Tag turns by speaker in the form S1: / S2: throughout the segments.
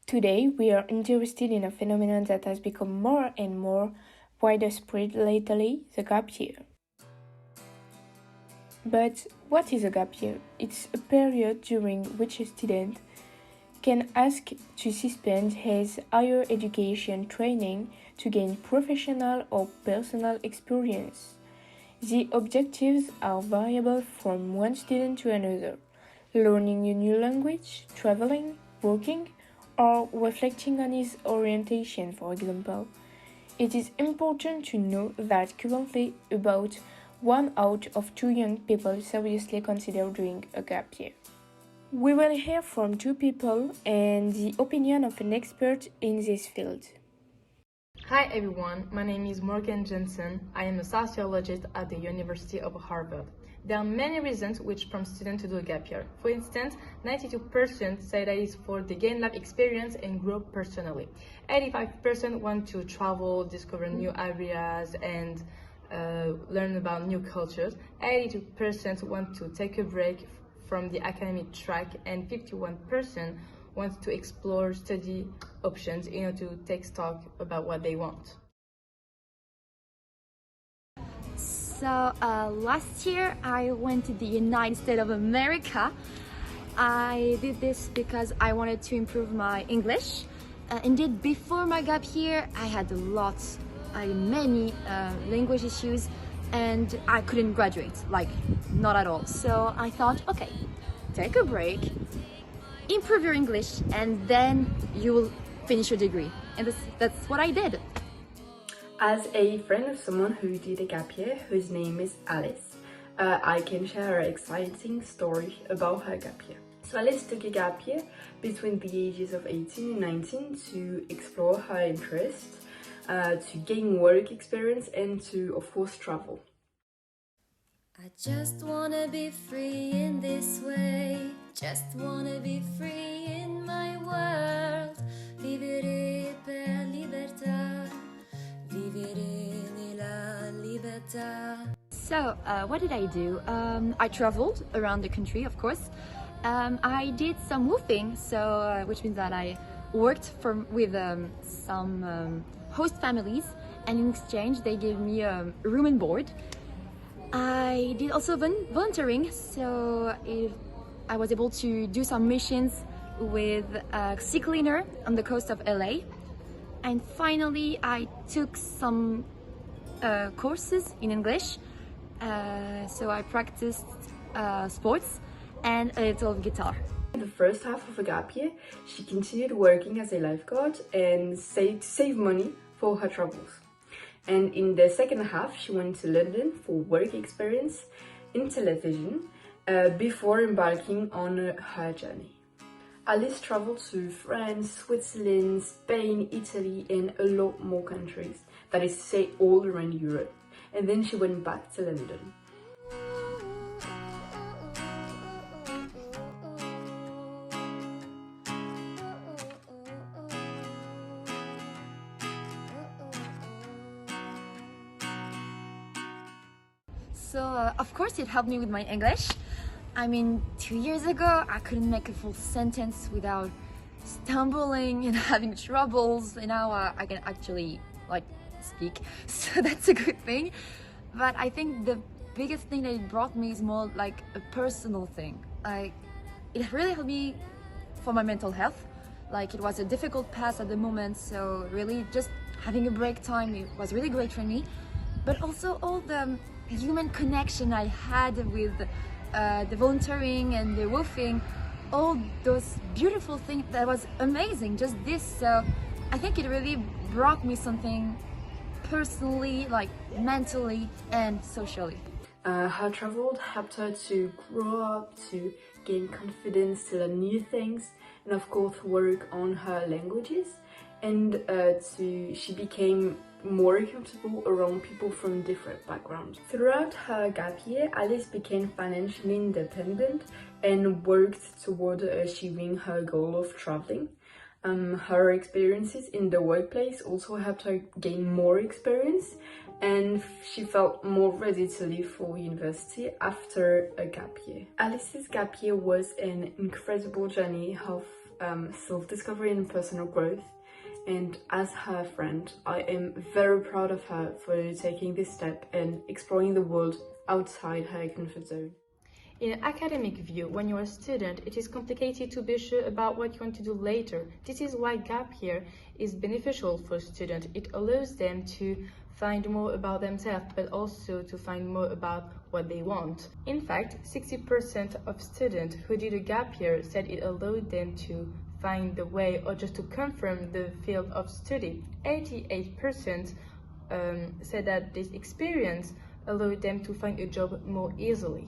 S1: Today, we are interested in a phenomenon that has become more and more widespread lately, the gap year. But what is a gap year? It's a period during which a student can ask to suspend his higher education training to gain professional or personal experience. The objectives are variable from one student to another: learning a new language, traveling, working, or reflecting on his orientation, for example. It is important to know that currently about 1 out of 2 young people seriously consider doing a gap year. We will hear from 2 people and the opinion of an expert in this field.
S2: Hi everyone, my name is Morgane Jensen. I am a sociologist at the University of Harvard. There are many reasons which prompt students to do a gap year. For instance, 92% say that it's for the gain life experience and grow personally. 85% want to travel, discover new areas, and learn about new cultures. 82% want to take a break from the academic track, and 51% want to explore study options in order to take stock about what they want.
S3: So last year I went to the United States of America. I did this because I wanted to improve my English. Indeed, before my gap year, I had many language issues, and I couldn't graduate, not at all. So I thought, okay, take a break, improve your English, and then you will finish your degree. And that's what I did.
S4: As a friend of someone who did a gap year, whose name is Alice, I can share an exciting story about her gap year. So Alice took a gap year between the ages of 18 and 19 to explore her interests, to gain work experience, and to, of course, travel.
S5: I just wanna be free in this way, just wanna be free in my world. Vivere per libertà, vivere nella libertà.
S3: So what did I do? I traveled around the country, of course. I did some woofing, which means that I worked with some host families, and in exchange they gave me a room and board. I did also volunteering, so I was able to do some missions with a sea cleaner on the coast of LA. And finally, I took some courses in English, so I practiced sports and a little guitar.
S4: In the first half of a gap year, she continued working as a lifeguard and save money for her travels. And in the second half, she went to London for work experience in television before embarking on her journey. Alice traveled to France, Switzerland, Spain, Italy, and a lot more countries, that is to say all around Europe. And then she went back to London.
S3: So of course it helped me with my English. I mean, 2 years ago I couldn't make a full sentence without stumbling and having troubles, and now I can actually speak, so that's a good thing. But I think the biggest thing that it brought me is more like a personal thing. It really helped me for my mental health. It was a difficult path at the moment, so really just having a break time, it was really great for me. But also all the human connection I had with the volunteering and the woofing, all those beautiful things, that was amazing, just this. So I think it really brought me something personally, mentally and socially.
S4: Her travel helped her to grow up, to gain confidence, to learn new things, and of course work on her languages. And she became more comfortable around people from different backgrounds. Throughout her gap year, Alice became financially independent and worked toward achieving her goal of traveling. Her experiences in the workplace also helped her gain more experience, and she felt more ready to leave for university after a gap year. Alice's gap year was an incredible journey of self-discovery and personal growth. And as her friend, I am very proud of her for taking this step and exploring the world outside her comfort zone.
S2: In an academic view, when you're a student, it is complicated to be sure about what you want to do later. This is why gap year is beneficial for students. It allows them to find more about themselves, but also to find more about what they want. In fact, 60% of students who did a gap year said it allowed them to find the way or just to confirm the field of study. 88% said that this experience allowed them to find a job more easily.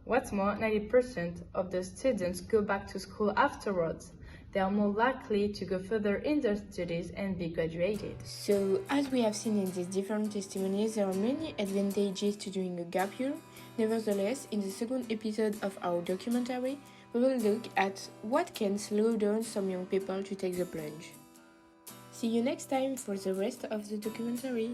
S2: What's more, 90% of the students go back to school afterwards. They are more likely to go further in their studies and be graduated.
S1: So, as we have seen in these different testimonies, there are many advantages to doing a gap year. Nevertheless, in the second episode of our documentary, we will look at what can slow down some young people to take the plunge. See you next time for the rest of the documentary.